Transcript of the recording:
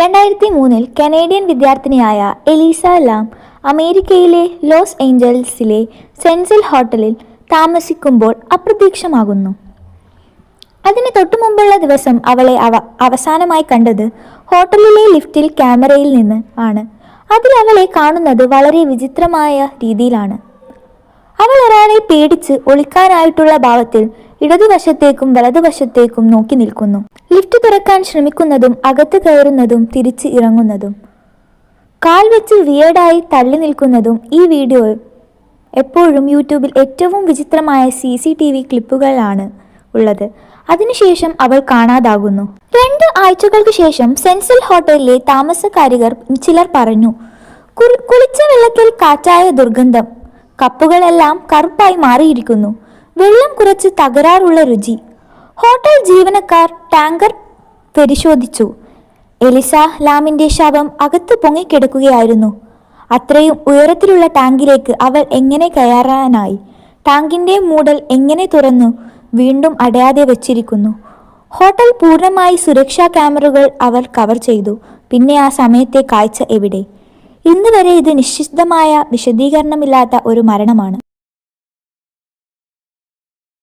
2003 Canadian വിദ്യാർത്ഥിനിയായ Elisa ലാം അമേരിക്കയിലെ loss ഏഞ്ചൽസിലെ സെൻസിൽ ഹോട്ടലിൽ താമസിക്കുമ്പോൾ അപ്രത്യക്ഷമാകുന്നു. അതിന് തൊട്ടുമുമ്പുള്ള ദിവസം അവളെ അവസാനമായി കണ്ടത് ഹോട്ടലിലെ ലിഫ്റ്റിൽ ക്യാമറയിൽ നിന്ന് ആണ്. അതിൽ അവളെ കാണുന്നത് വളരെ വിചിത്രമായ രീതിയിലാണ്. അവൾ ഒരാളെ പേടിച്ച് ഒളിക്കാനായിട്ടുള്ള ഭാവത്തിൽ ഇടതുവശത്തേക്കും വലതുവശത്തേക്കും നോക്കി നിൽക്കുന്നു. ലിഫ്റ്റ് തുറക്കാൻ ശ്രമിക്കുന്നതും അകത്ത് കയറുന്നതും തിരിച്ച് ഇറങ്ങുന്നതും, കാൽ വെച്ച് വിയേർഡായി തള്ളി നിൽക്കുന്നതും. ഈ വീഡിയോ എപ്പോഴും യൂട്യൂബിൽ ഏറ്റവും വിചിത്രമായ CCTV ക്ലിപ്പുകളാണ് ഉള്ളത്. അതിനുശേഷം അവൾ കാണാതാകുന്നു. 2 ആഴ്ചകൾക്ക് ശേഷം സെൻസിൽ ഹോട്ടലിലെ താമസക്കാരികൾ ചിലർ പറഞ്ഞു, കുളിച്ച വെള്ളത്തിൽ കാറ്റായ ദുർഗന്ധം, കപ്പുകളെല്ലാം കറുപ്പായി മാറിയിരിക്കുന്നു, വെള്ളം കുറച്ച് തകരാറുള്ള രുചി. ഹോട്ടൽ ജീവനക്കാർ ടാങ്കർ പരിശോധിച്ചു. എലിസ ലാമിന്റെ ശവം അകത്ത് പൊങ്ങിക്കിടക്കുകയായിരുന്നു. അത്രയും ഉയരത്തിലുള്ള ടാങ്കിലേക്ക് അവൾ എങ്ങനെ കയറാനായി? ടാങ്കിന്റെ മൂടൽ എങ്ങനെ തുറന്നു വീണ്ടും അടയാതെ വെച്ചിരിക്കുന്നു? ഹോട്ടൽ പൂർണ്ണമായി സുരക്ഷാ ക്യാമറകൾ അവർ കവർ ചെയ്തു. പിന്നെ ആ സമയത്തെ കാഴ്ച എവിടെ? ഇന്ന് വരെ ഇത് നിശ്ചിതമായ വിശദീകരണമില്ലാത്ത ഒരു മരണമാണ്.